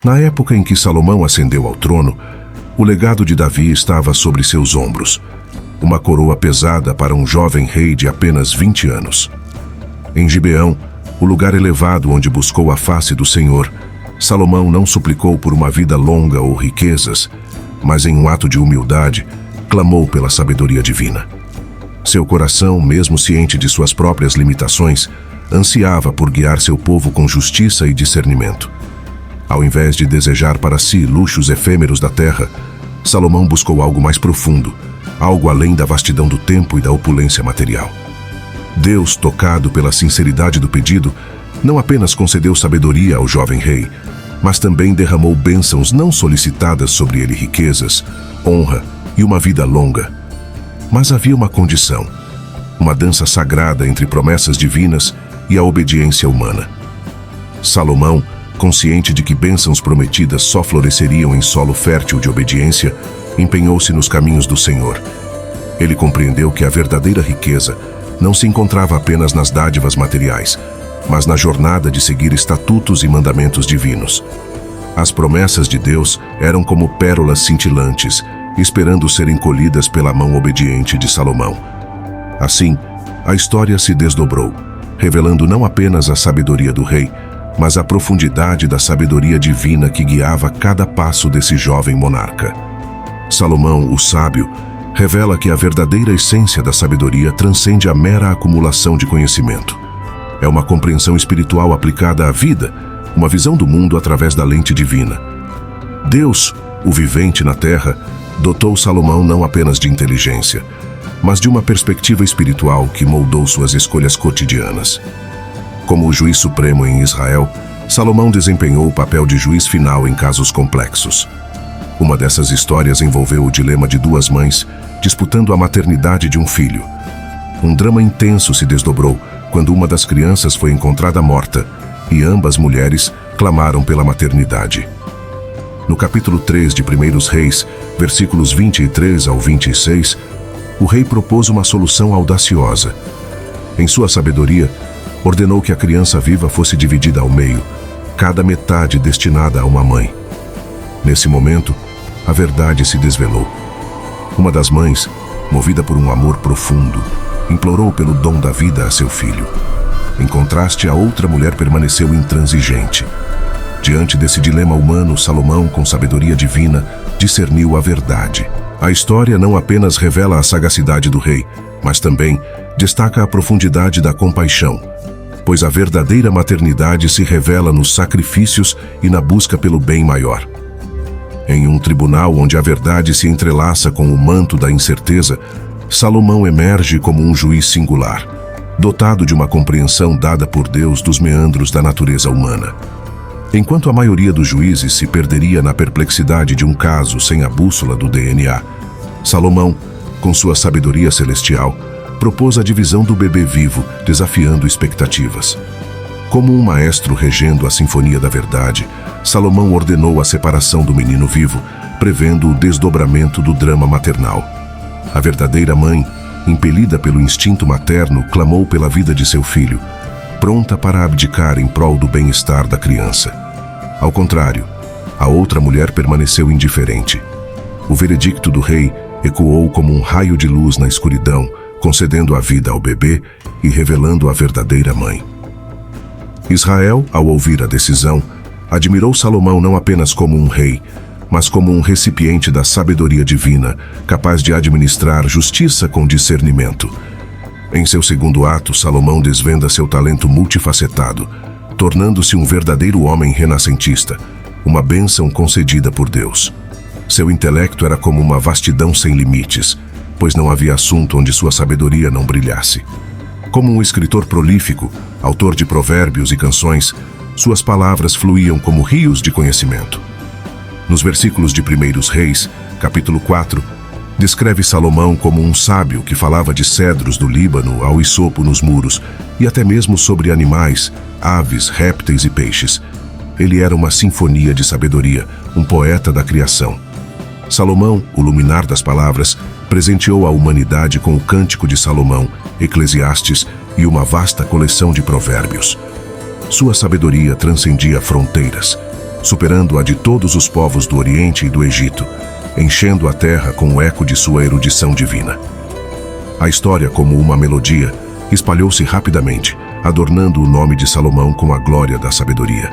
Na época em que Salomão ascendeu ao trono, o legado de Davi estava sobre seus ombros, uma coroa pesada para um jovem rei de apenas 20 anos. Em Gibeão, o lugar elevado onde buscou a face do Senhor, Salomão não suplicou por uma vida longa ou riquezas, mas em um ato de humildade, clamou pela sabedoria divina. Seu coração, mesmo ciente de suas próprias limitações, ansiava por guiar seu povo com justiça e discernimento. Ao invés de desejar para si luxos efêmeros da terra, Salomão buscou algo mais profundo, algo além da vastidão do tempo e da opulência material. Deus, tocado pela sinceridade do pedido, não apenas concedeu sabedoria ao jovem rei, mas também derramou bênçãos não solicitadas sobre ele: riquezas, honra e uma vida longa. Mas havia uma condição, uma dança sagrada entre promessas divinas e a obediência humana. Salomão, consciente de que bênçãos prometidas só floresceriam em solo fértil de obediência, empenhou-se nos caminhos do Senhor. Ele compreendeu que a verdadeira riqueza não se encontrava apenas nas dádivas materiais, mas na jornada de seguir estatutos e mandamentos divinos. As promessas de Deus eram como pérolas cintilantes, esperando serem colhidas pela mão obediente de Salomão. Assim, a história se desdobrou, revelando não apenas a sabedoria do rei, mas a profundidade da sabedoria divina que guiava cada passo desse jovem monarca. Salomão, o sábio, revela que a verdadeira essência da sabedoria transcende a mera acumulação de conhecimento. É uma compreensão espiritual aplicada à vida, uma visão do mundo através da lente divina. Deus, o vivente na terra, dotou Salomão não apenas de inteligência, mas de uma perspectiva espiritual que moldou suas escolhas cotidianas. Como o juiz supremo em Israel, Salomão desempenhou o papel de juiz final em casos complexos. Uma dessas histórias envolveu o dilema de duas mães disputando a maternidade de um filho. Um drama intenso se desdobrou quando uma das crianças foi encontrada morta e ambas mulheres clamaram pela maternidade. No capítulo 3 de 1 Reis, versículos 23 ao 26, o rei propôs uma solução audaciosa. Em sua sabedoria, ordenou que a criança viva fosse dividida ao meio, cada metade destinada a uma mãe. Nesse momento, a verdade se desvelou. Uma das mães, movida por um amor profundo, implorou pelo dom da vida a seu filho. Em contraste, a outra mulher permaneceu intransigente. Diante desse dilema humano, Salomão, com sabedoria divina, discerniu a verdade. A história não apenas revela a sagacidade do rei, mas também destaca a profundidade da compaixão, pois a verdadeira maternidade se revela nos sacrifícios e na busca pelo bem maior. Em um tribunal onde a verdade se entrelaça com o manto da incerteza, Salomão emerge como um juiz singular, dotado de uma compreensão dada por Deus dos meandros da natureza humana. Enquanto a maioria dos juízes se perderia na perplexidade de um caso sem a bússola do DNA, Salomão, com sua sabedoria celestial, propôs a divisão do bebê vivo, desafiando expectativas. Como um maestro regendo a sinfonia da verdade, Salomão ordenou a separação do menino vivo, prevendo o desdobramento do drama maternal. A verdadeira mãe, impelida pelo instinto materno, clamou pela vida de seu filho, pronta para abdicar em prol do bem-estar da criança. Ao contrário, a outra mulher permaneceu indiferente. O veredicto do rei ecoou como um raio de luz na escuridão, concedendo a vida ao bebê e revelando a verdadeira mãe. Israel, ao ouvir a decisão, admirou Salomão não apenas como um rei, mas como um recipiente da sabedoria divina, capaz de administrar justiça com discernimento. Em seu segundo ato, Salomão desvenda seu talento multifacetado, tornando-se um verdadeiro homem renascentista, uma bênção concedida por Deus. Seu intelecto era como uma vastidão sem limites, pois não havia assunto onde sua sabedoria não brilhasse. Como um escritor prolífico, autor de provérbios e canções, suas palavras fluíam como rios de conhecimento. Nos versículos de 1 Reis, capítulo 4, descreve Salomão como um sábio que falava de cedros do Líbano ao hisopo nos muros e até mesmo sobre animais, aves, répteis e peixes. Ele era uma sinfonia de sabedoria, um poeta da criação. Salomão, o luminar das palavras, presenteou a humanidade com o Cântico de Salomão, Eclesiastes e uma vasta coleção de provérbios. Sua sabedoria transcendia fronteiras. superando a de todos os povos do Oriente e do Egito, enchendo a terra com o eco de sua erudição divina. A história, como uma melodia, espalhou-se rapidamente, adornando o nome de Salomão com a glória da sabedoria.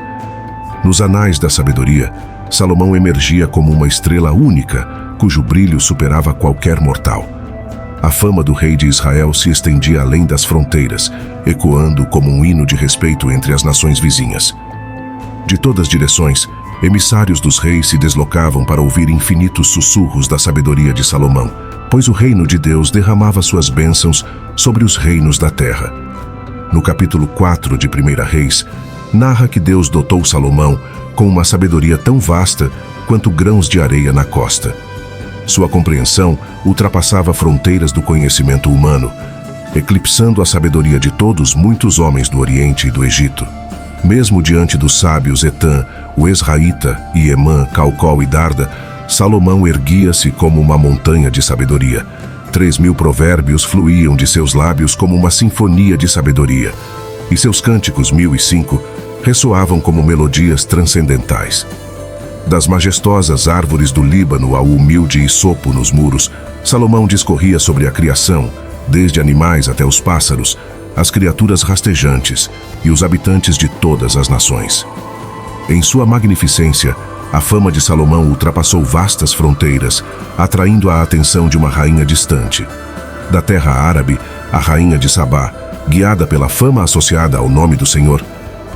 Nos anais da sabedoria, Salomão emergia como uma estrela única, cujo brilho superava qualquer mortal. A fama do rei de Israel se estendia além das fronteiras, ecoando como um hino de respeito entre as nações vizinhas. De todas as direções, emissários dos reis se deslocavam para ouvir infinitos sussurros da sabedoria de Salomão, pois o reino de Deus derramava suas bênçãos sobre os reinos da terra. No capítulo 4 de 1 Reis, narra que Deus dotou Salomão com uma sabedoria tão vasta quanto grãos de areia na costa. Sua compreensão ultrapassava fronteiras do conhecimento humano, eclipsando a sabedoria de todos muitos homens do Oriente e do Egito. Mesmo diante dos sábios Etã, o Esraíta, e Emã, Calcol e Darda, Salomão erguia-se como uma montanha de sabedoria. 3.000 provérbios fluíam de seus lábios como uma sinfonia de sabedoria, e seus cânticos 1005 ressoavam como melodias transcendentais. Das majestosas árvores do Líbano ao humilde isopo nos muros, Salomão discorria sobre a criação, desde animais até os pássaros, as criaturas rastejantes e os habitantes de todas as nações. Em sua magnificência, a fama de Salomão ultrapassou vastas fronteiras, atraindo a atenção de uma rainha distante. Da terra árabe, a rainha de Sabá, guiada pela fama associada ao nome do Senhor,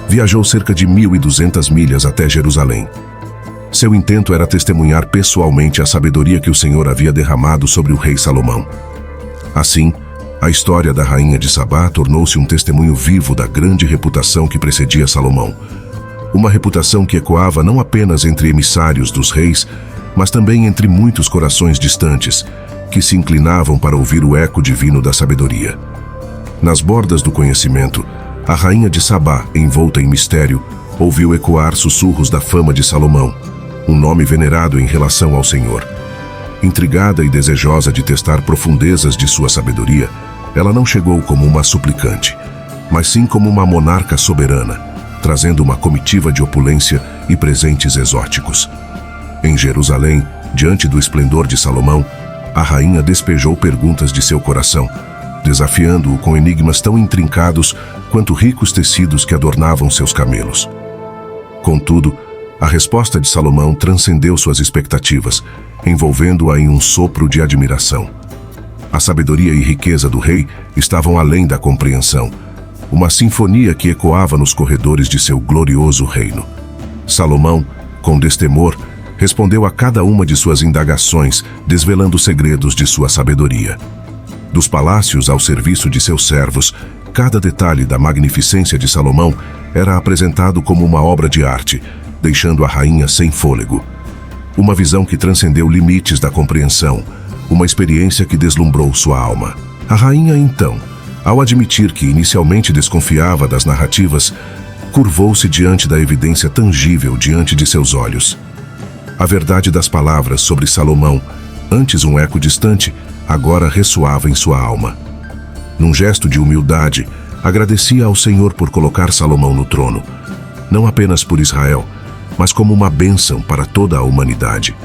viajou cerca de 1.200 milhas até Jerusalém. Seu intento era testemunhar pessoalmente a sabedoria que o Senhor havia derramado sobre o rei Salomão. Assim, a história da rainha de Sabá tornou-se um testemunho vivo da grande reputação que precedia Salomão. Uma reputação que ecoava não apenas entre emissários dos reis, mas também entre muitos corações distantes, que se inclinavam para ouvir o eco divino da sabedoria. Nas bordas do conhecimento, a rainha de Sabá, envolta em mistério, ouviu ecoar sussurros da fama de Salomão, um nome venerado em relação ao Senhor. Intrigada e desejosa de testar profundezas de sua sabedoria, ela não chegou como uma suplicante, mas sim como uma monarca soberana, trazendo uma comitiva de opulência e presentes exóticos. Em Jerusalém, diante do esplendor de Salomão, a rainha despejou perguntas de seu coração, desafiando-o com enigmas tão intrincados quanto ricos tecidos que adornavam seus camelos. Contudo, a resposta de Salomão transcendeu suas expectativas, envolvendo-a em um sopro de admiração. A sabedoria e riqueza do rei estavam além da compreensão, uma sinfonia que ecoava nos corredores de seu glorioso reino. Salomão, com destemor, respondeu a cada uma de suas indagações, desvelando segredos de sua sabedoria. Dos palácios ao serviço de seus servos, cada detalhe da magnificência de Salomão era apresentado como uma obra de arte, deixando a rainha sem fôlego. Uma visão que transcendeu limites da compreensão, uma experiência que deslumbrou sua alma. A rainha, então, ao admitir que inicialmente desconfiava das narrativas, curvou-se diante da evidência tangível diante de seus olhos. A verdade das palavras sobre Salomão, antes um eco distante, agora ressoava em sua alma. Num gesto de humildade, agradecia ao Senhor por colocar Salomão no trono, não apenas por Israel, mas como uma bênção para toda a humanidade.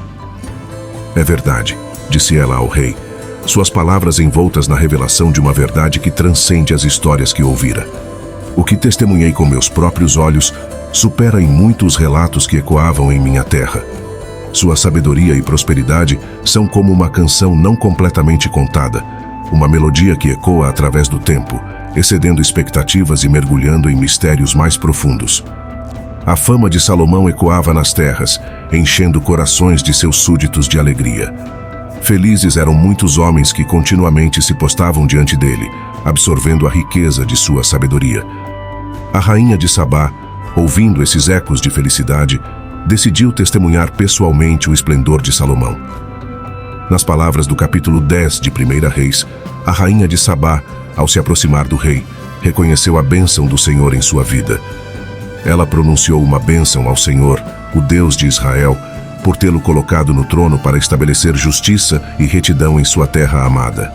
É verdade, disse ela ao rei, suas palavras envoltas na revelação de uma verdade que transcende as histórias que ouvira. O que testemunhei com meus próprios olhos supera em muito os relatos que ecoavam em minha terra. Sua sabedoria e prosperidade são como uma canção não completamente contada, uma melodia que ecoa através do tempo, excedendo expectativas e mergulhando em mistérios mais profundos. A fama de Salomão ecoava nas terras, enchendo corações de seus súditos de alegria. Felizes eram muitos homens que continuamente se postavam diante dele, absorvendo a riqueza de sua sabedoria. A rainha de Sabá, ouvindo esses ecos de felicidade, decidiu testemunhar pessoalmente o esplendor de Salomão. Nas palavras do capítulo 10 de 1 Reis, a rainha de Sabá, ao se aproximar do rei, reconheceu a bênção do Senhor em sua vida. Ela pronunciou uma bênção ao Senhor, o Deus de Israel, por tê-lo colocado no trono para estabelecer justiça e retidão em sua terra amada.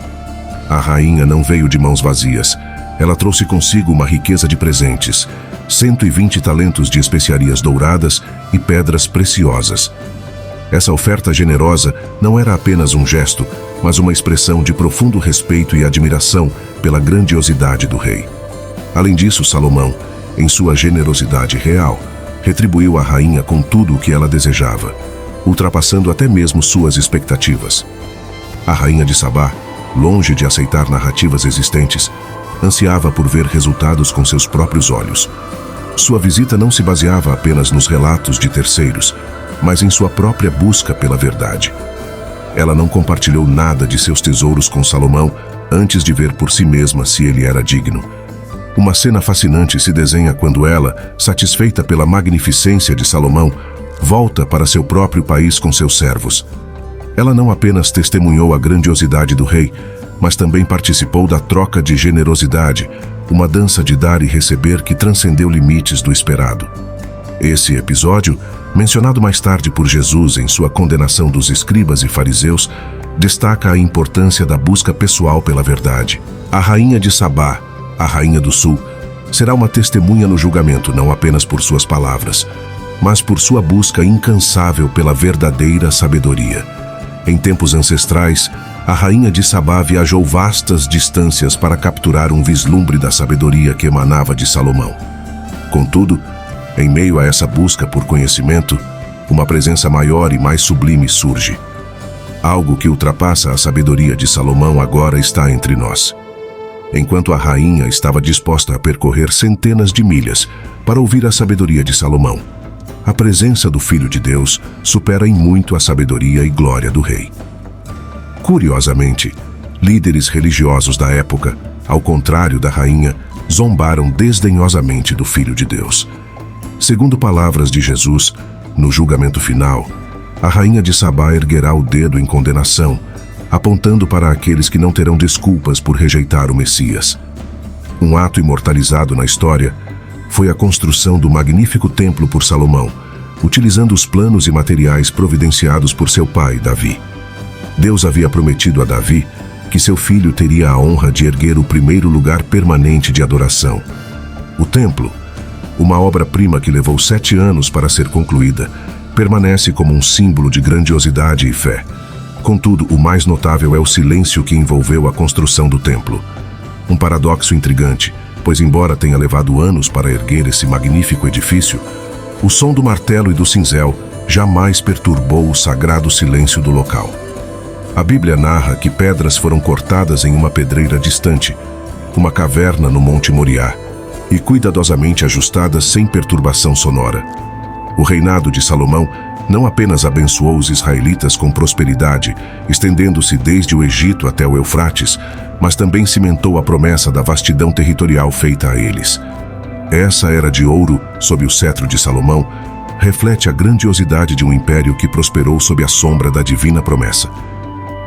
A rainha não veio de mãos vazias. Ela trouxe consigo uma riqueza de presentes, 120 talentos de especiarias douradas e pedras preciosas. Essa oferta generosa não era apenas um gesto, mas uma expressão de profundo respeito e admiração pela grandiosidade do rei. Além disso, Salomão, em sua generosidade real, retribuiu à rainha com tudo o que ela desejava, ultrapassando até mesmo suas expectativas. A rainha de Sabá, longe de aceitar narrativas existentes, ansiava por ver resultados com seus próprios olhos. Sua visita não se baseava apenas nos relatos de terceiros, mas em sua própria busca pela verdade. Ela não compartilhou nada de seus tesouros com Salomão antes de ver por si mesma se ele era digno. Uma cena fascinante se desenha quando ela, satisfeita pela magnificência de Salomão, volta para seu próprio país com seus servos. Ela não apenas testemunhou a grandiosidade do rei, mas também participou da troca de generosidade, uma dança de dar e receber que transcendeu limites do esperado. Esse episódio, mencionado mais tarde por Jesus em sua condenação dos escribas e fariseus, destaca a importância da busca pessoal pela verdade. A rainha de Sabá, a rainha do sul, será uma testemunha no julgamento não apenas por suas palavras, mas por sua busca incansável pela verdadeira sabedoria. Em tempos ancestrais, a rainha de Sabá viajou vastas distâncias para capturar um vislumbre da sabedoria que emanava de Salomão. Contudo, em meio a essa busca por conhecimento, uma presença maior e mais sublime surge. Algo que ultrapassa a sabedoria de Salomão agora está entre nós. Enquanto a rainha estava disposta a percorrer centenas de milhas para ouvir a sabedoria de Salomão, a presença do Filho de Deus supera em muito a sabedoria e glória do rei. Curiosamente, líderes religiosos da época, ao contrário da rainha, zombaram desdenhosamente do Filho de Deus. Segundo palavras de Jesus, no julgamento final, a rainha de Sabá erguerá o dedo em condenação, apontando para aqueles que não terão desculpas por rejeitar o Messias. Um ato imortalizado na história foi a construção do magnífico templo por Salomão, utilizando os planos e materiais providenciados por seu pai, Davi. Deus havia prometido a Davi que seu filho teria a honra de erguer o primeiro lugar permanente de adoração. O templo, uma obra-prima que levou 7 anos para ser concluída, permanece como um símbolo de grandiosidade e fé. Contudo, o mais notável é o silêncio que envolveu a construção do templo. Um paradoxo intrigante, pois embora tenha levado anos para erguer esse magnífico edifício, o som do martelo e do cinzel jamais perturbou o sagrado silêncio do local. A Bíblia narra que pedras foram cortadas em uma pedreira distante, uma caverna no Monte Moriá, e cuidadosamente ajustadas sem perturbação sonora. O reinado de Salomão não apenas abençoou os israelitas com prosperidade, estendendo-se desde o Egito até o Eufrates, mas também cimentou a promessa da vastidão territorial feita a eles. Essa era de ouro, sob o cetro de Salomão, reflete a grandiosidade de um império que prosperou sob a sombra da divina promessa.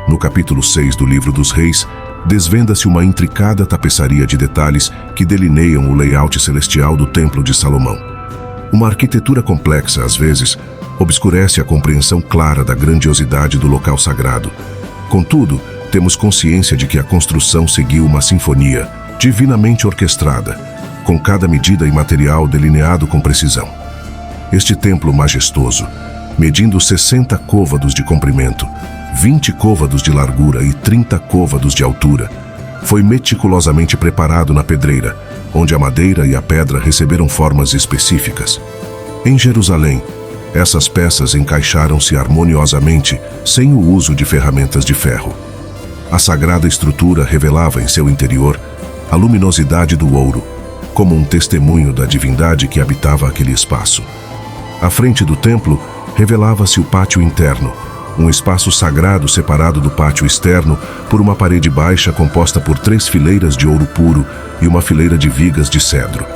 No capítulo 6 do Livro dos Reis, desvenda-se uma intricada tapeçaria de detalhes que delineiam o layout celestial do Templo de Salomão. Uma arquitetura complexa, às vezes, obscurece a compreensão clara da grandiosidade do local sagrado. Contudo, temos consciência de que a construção seguiu uma sinfonia divinamente orquestrada, com cada medida e material delineado com precisão. Este templo majestoso, medindo 60 côvados de comprimento, 20 côvados de largura e 30 côvados de altura, foi meticulosamente preparado na pedreira, onde a madeira e a pedra receberam formas específicas. Em Jerusalém, essas peças encaixaram-se harmoniosamente, sem o uso de ferramentas de ferro. A sagrada estrutura revelava em seu interior a luminosidade do ouro, como um testemunho da divindade que habitava aquele espaço. À frente do templo, revelava-se o pátio interno, um espaço sagrado separado do pátio externo por uma parede baixa composta por 3 fileiras de ouro puro e uma fileira de vigas de cedro.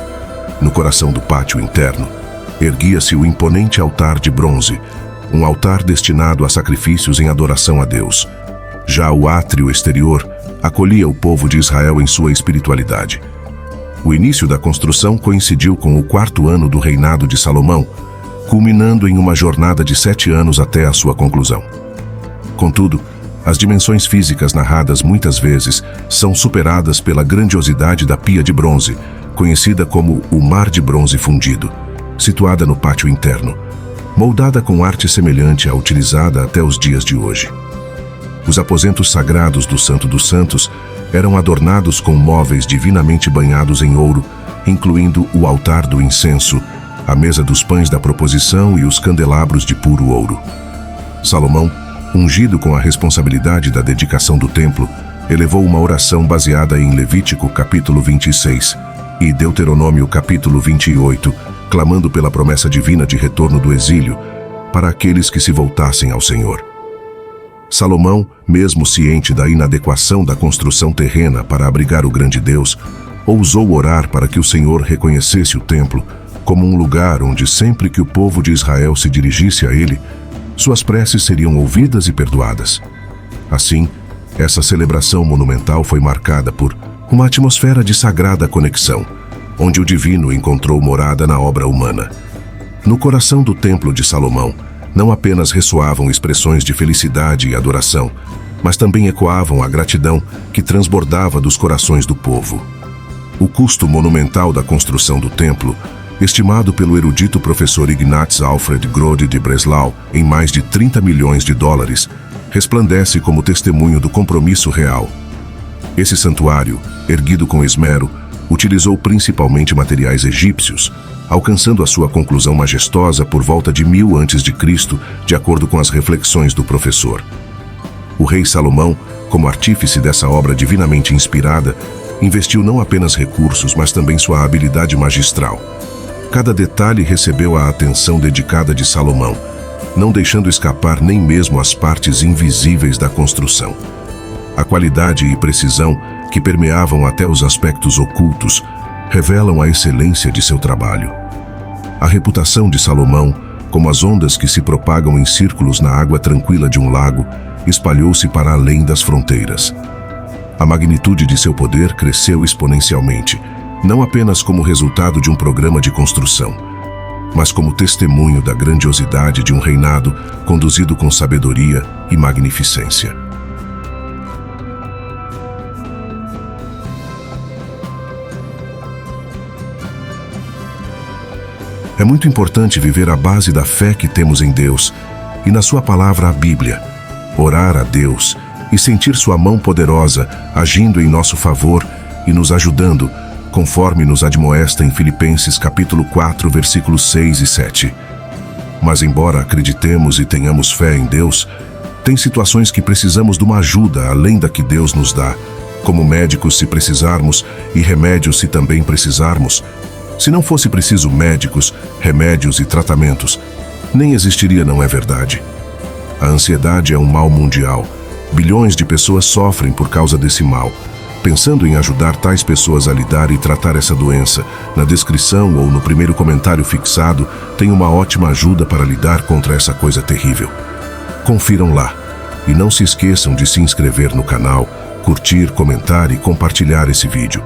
No coração do pátio interno, erguia-se o imponente altar de bronze, um altar destinado a sacrifícios em adoração a Deus. Já o átrio exterior acolhia o povo de Israel em sua espiritualidade. O início da construção coincidiu com o 4º ano do reinado de Salomão, culminando em uma jornada de 7 anos até a sua conclusão. Contudo, as dimensões físicas narradas muitas vezes são superadas pela grandiosidade da pia de bronze, conhecida como o Mar de Bronze Fundido, situada no pátio interno, moldada com arte semelhante à utilizada até os dias de hoje. Os aposentos sagrados do Santo dos Santos eram adornados com móveis divinamente banhados em ouro, incluindo o altar do incenso, a mesa dos pães da proposição e os candelabros de puro ouro. Salomão, ungido com a responsabilidade da dedicação do templo, elevou uma oração baseada em Levítico capítulo 26 e Deuteronômio capítulo 28, clamando pela promessa divina de retorno do exílio para aqueles que se voltassem ao Senhor. Salomão, mesmo ciente da inadequação da construção terrena para abrigar o grande Deus, ousou orar para que o Senhor reconhecesse o templo como um lugar onde sempre que o povo de Israel se dirigisse a ele, suas preces seriam ouvidas e perdoadas. Assim, essa celebração monumental foi marcada por uma atmosfera de sagrada conexão, onde o divino encontrou morada na obra humana. No coração do Templo de Salomão, não apenas ressoavam expressões de felicidade e adoração, mas também ecoavam a gratidão que transbordava dos corações do povo. O custo monumental da construção do templo, estimado pelo erudito professor Ignaz Alfred Grode de Breslau em mais de 30 milhões de dólares, resplandece como testemunho do compromisso real. Esse santuário, erguido com esmero, utilizou principalmente materiais egípcios, alcançando a sua conclusão majestosa por volta de 1000 a.C., de acordo com as reflexões do professor. O rei Salomão, como artífice dessa obra divinamente inspirada, investiu não apenas recursos, mas também sua habilidade magistral. Cada detalhe recebeu a atenção dedicada de Salomão, não deixando escapar nem mesmo as partes invisíveis da construção. A qualidade e precisão, que permeavam até os aspectos ocultos, revelam a excelência de seu trabalho. A reputação de Salomão, como as ondas que se propagam em círculos na água tranquila de um lago, espalhou-se para além das fronteiras. A magnitude de seu poder cresceu exponencialmente, não apenas como resultado de um programa de construção, mas como testemunho da grandiosidade de um reinado conduzido com sabedoria e magnificência. É muito importante viver a base da fé que temos em Deus e na sua palavra, a Bíblia, orar a Deus e sentir sua mão poderosa agindo em nosso favor e nos ajudando, conforme nos admoesta em Filipenses capítulo 4, versículos 6 e 7. Mas embora acreditemos e tenhamos fé em Deus, tem situações que precisamos de uma ajuda além da que Deus nos dá, como médicos se precisarmos e remédios se também precisarmos. Se não fosse preciso médicos, remédios e tratamentos, nem existiria, não é verdade? A ansiedade é um mal mundial. Bilhões de pessoas sofrem por causa desse mal. Pensando em ajudar tais pessoas a lidar e tratar essa doença, na descrição ou no primeiro comentário fixado, tem uma ótima ajuda para lidar contra essa coisa terrível. Confiram lá. E não se esqueçam de se inscrever no canal, curtir, comentar e compartilhar esse vídeo.